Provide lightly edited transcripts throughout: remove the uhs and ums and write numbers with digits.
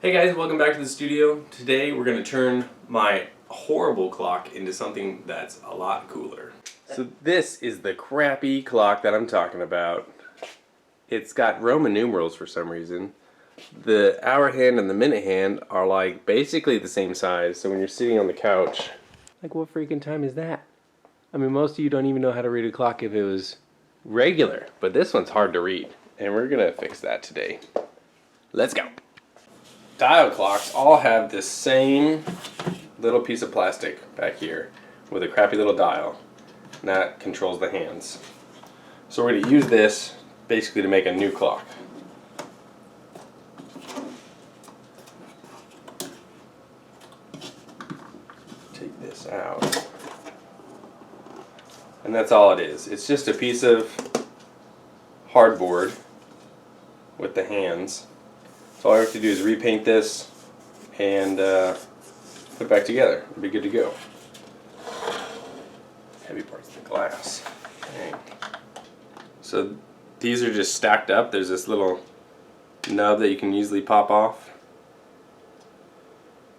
Hey guys, welcome back to the studio. Today we're going to turn my horrible clock into something that's a lot cooler. So this is the crappy clock that I'm talking about. It's got Roman numerals for some reason. The hour hand and the minute hand are like basically the same size, so when you're sitting on the couch, like what freaking time is that? I mean, most of you don't even know how to read a clock if it was regular, but this one's hard to read, and we're going to fix that today. Let's go. Dial clocks all have this same little piece of plastic back here with a crappy little dial, and that controls the hands. So we're going to use this basically to make a new clock. Take this out. And that's all it is. It's just a piece of hardboard with the hands. So all I have to do is repaint this and put it back together. It'll be good to go. Heavy parts of the glass. Dang. So these are just stacked up. There's this little nub that you can easily pop off.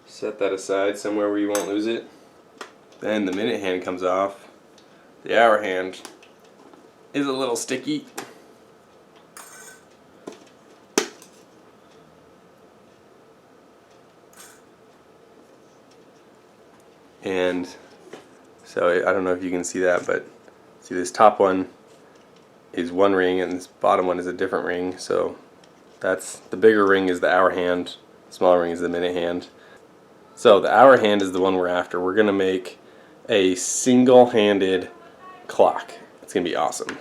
Set that aside somewhere where you won't lose it. Then the minute hand comes off. The hour hand is a little sticky. And so I don't know if you can see that, but see this top one is one ring and this bottom one is a different ring. So that's the bigger ring is the hour hand, the smaller ring is the minute hand. So the hour hand is the one we're after. We're going to make a single-handed clock. It's going to be awesome.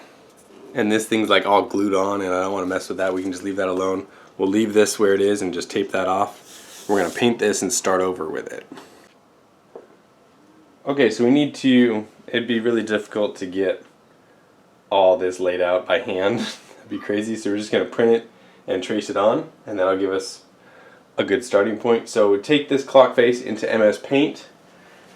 And this thing's like all glued on and I don't want to mess with that. We can just leave that alone. We'll leave this where it is and just tape that off. We're going to paint this and start over with it. Okay, so we need to, it'd be really difficult to get all this laid out by hand. It'd be crazy, so we're just going to print it and trace it on, and that'll give us a good starting point. So take this clock face into MS Paint,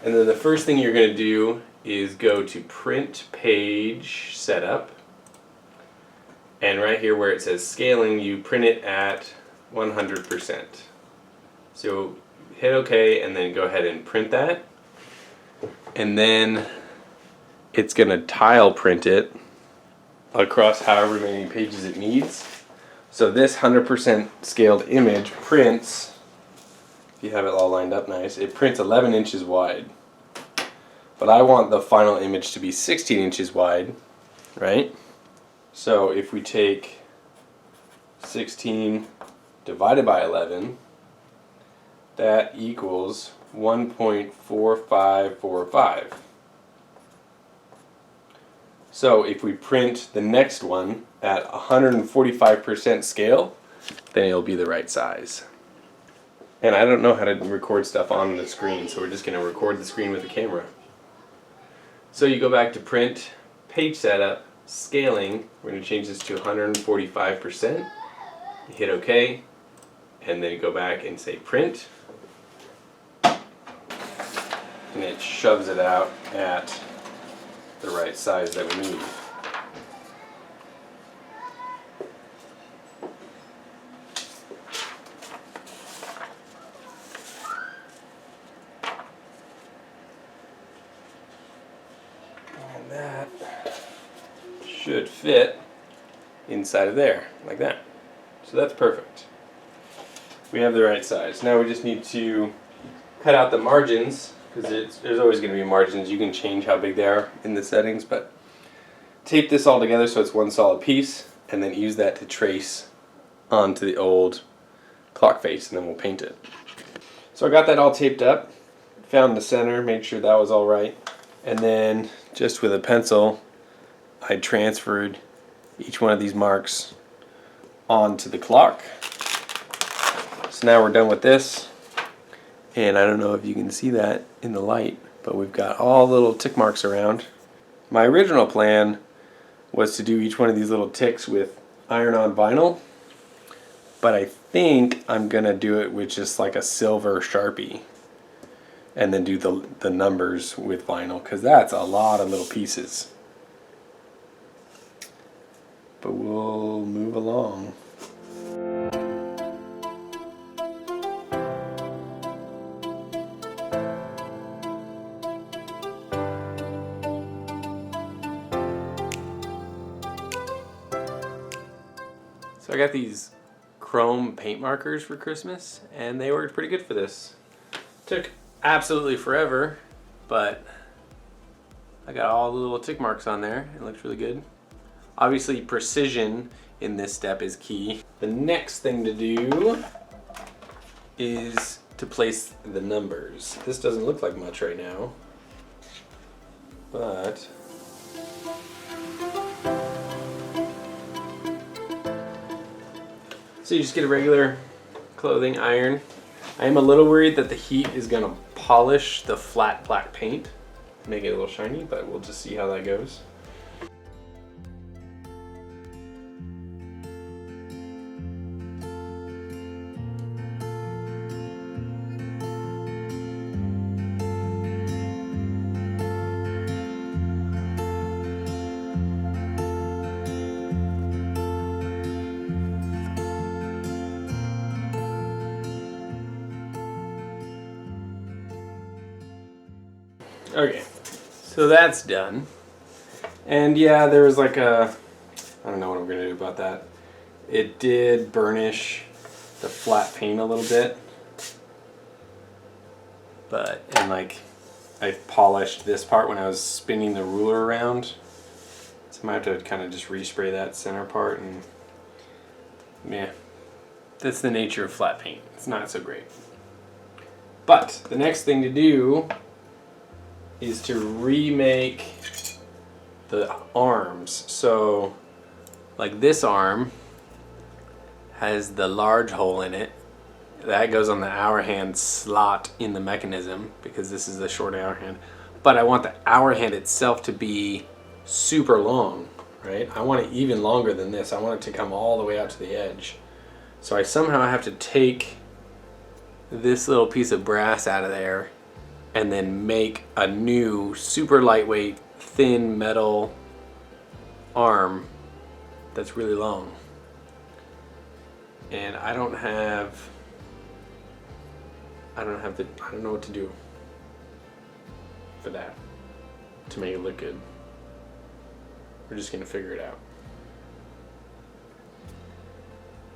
and then the first thing you're going to do is go to Print Page Setup, and right here where it says Scaling, you print it at 100%. So hit OK, and then go ahead and print that. And then it's going to tile print it across however many pages it needs. So this 100% scaled image prints, if you have it all lined up nice, it prints 11 inches wide. But I want the final image to be 16 inches wide, right? So if we take 16 divided by 11, that equals 1.4545. So if we print the next one at 145% scale, then it'll be the right size. And I don't know how to record stuff on the screen, so we're just going to record the screen with the camera. So you go back to Print, Page Setup, Scaling. We're going to change this to 145%. You hit OK, and then you go back and say Print. And it shoves it out at the right size that we need. And that should fit inside of there, like that. So that's perfect. We have the right size. Now we just need to cut out the margins, because there's always going to be margins. You can change how big they are in the settings, but tape this all together so it's one solid piece, and then use that to trace onto the old clock face, and then we'll paint it. So I got that all taped up, found the center, made sure that was all right, and then just with a pencil I transferred each one of these marks onto the clock. So now we're done with this. And I don't know if you can see that in the light, but we've got all little tick marks around. My original plan was to do each one of these little ticks with iron-on vinyl, but I think I'm going to do it with just like a silver Sharpie and then do the numbers with vinyl, because that's a lot of little pieces. But we'll move along. So I got these chrome paint markers for Christmas, and they worked pretty good for this. Took absolutely forever, but I got all the little tick marks on there. It looks really good. Obviously, precision in this step is key. The next thing to do is to place the numbers. This doesn't look like much right now, but so you just get a regular clothing iron. I am a little worried that the heat is gonna polish the flat black paint, make it a little shiny, but we'll just see how that goes. Okay, so that's done. And yeah, there was like a, I don't know what I'm gonna do about that. It did burnish the flat paint a little bit. But, and like, I polished this part when I was spinning the ruler around. So I might have to kind of just respray that center part, and yeah, that's the nature of flat paint. It's not so great. But the next thing to do is to remake the arms. So like this arm has the large hole in it. That goes on the hour hand slot in the mechanism because this is the short hour hand. But I want the hour hand itself to be super long, right? I want it even longer than this. I want it to come all the way out to the edge. So I somehow have to take this little piece of brass out of there and then make a new super lightweight thin metal arm that's really long. And I don't know what to do for that to make it look good. We're just gonna figure it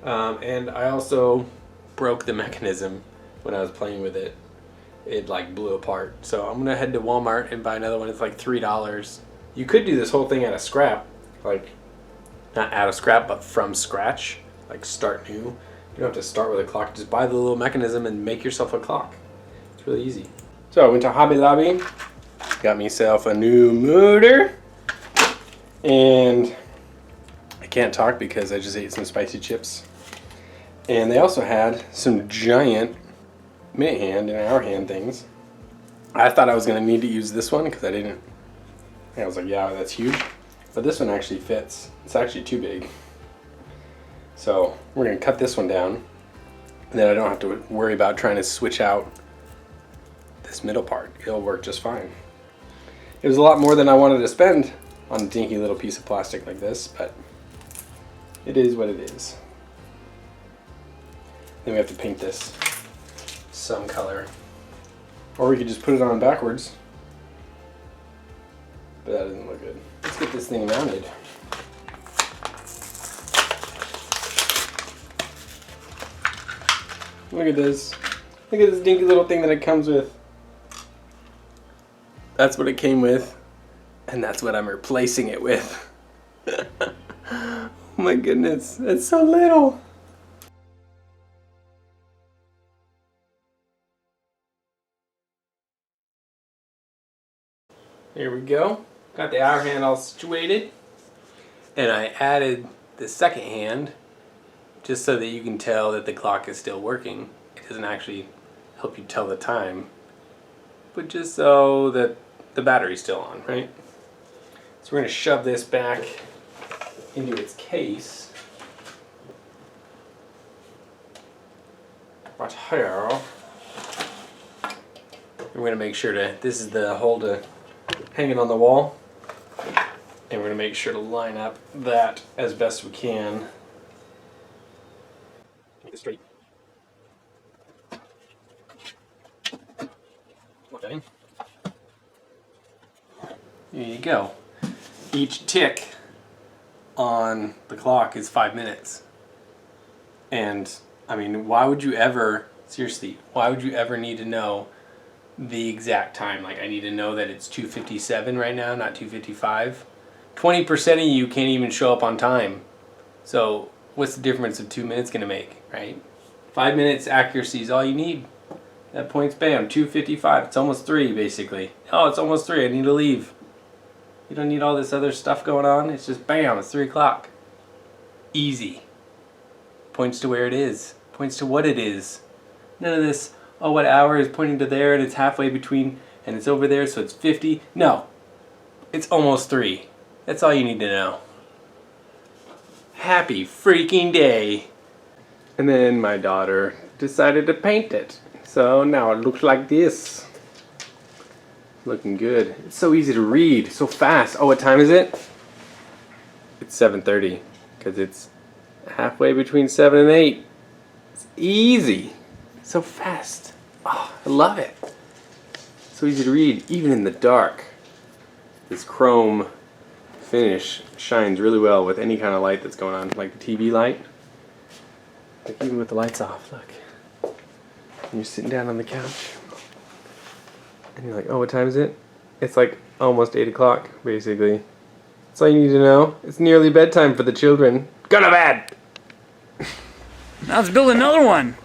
out. And I also broke the mechanism when I was playing with it. It like blew apart. So I'm gonna head to Walmart and buy another one. It's like $3. You could do this whole thing out of scrap, like not out of scrap, but from scratch, like start new. You don't have to start with a clock. Just buy the little mechanism and make yourself a clock. It's really easy. So I went to Hobby Lobby, got myself a new motor, and I can't talk because I just ate some spicy chips. And they also had some giant minute hand and hour hand things. I thought I was going to need to use this one because I didn't. I was like, yeah, that's huge. But this one actually fits. It's actually too big. So we're going to cut this one down. And then I don't have to worry about trying to switch out this middle part. It'll work just fine. It was a lot more than I wanted to spend on a dinky little piece of plastic like this, but it is what it is. Then we have to paint this some color. Or we could just put it on backwards. But that doesn't look good. Let's get this thing mounted. Look at this. Look at this dinky little thing that it comes with. That's what it came with. And that's what I'm replacing it with. Oh my goodness, that's so little. Here we go. Got the hour hand all situated. And I added the second hand just so that you can tell that the clock is still working. It doesn't actually help you tell the time, but just so that the battery's still on, right? So we're going to shove this back into its case. Right here. We're going to make sure to, this is the hole to hang it on the wall. And we're going to make sure to line up that as best we can. Make it straight. Lock that in. There you go. Each tick on the clock is 5 minutes. And I mean, why would you ever, seriously, why would you ever need to know the exact time? Like, I need to know that it's 2:57 right now, not 2:55. 20% of you can't even show up on time. So what's the difference of 2 minutes gonna make, right? 5 minutes accuracy is all you need. That point's bam, 2:55. It's almost 3 basically. Oh, it's almost 3. I need to leave. You don't need all this other stuff going on. It's just bam, it's 3 o'clock. Easy. Points to where it is. Points to what it is. None of this, oh, what hour is pointing to there and it's halfway between and it's over there so it's 50. No. It's almost 3. That's all you need to know. Happy freaking day. And then my daughter decided to paint it. So now it looks like this. Looking good. It's so easy to read, so fast. Oh, what time is it? It's 7:30 because it's halfway between 7 and 8. It's easy. So fast. Oh, I love it. So easy to read, even in the dark. This chrome finish shines really well with any kind of light that's going on, like the TV light. Like even with the lights off, look. And you're sitting down on the couch. And you're like, oh, what time is it? It's like almost 8 o'clock, basically. That's all you need to know. It's nearly bedtime for the children. Go to bed! Now let's build another one.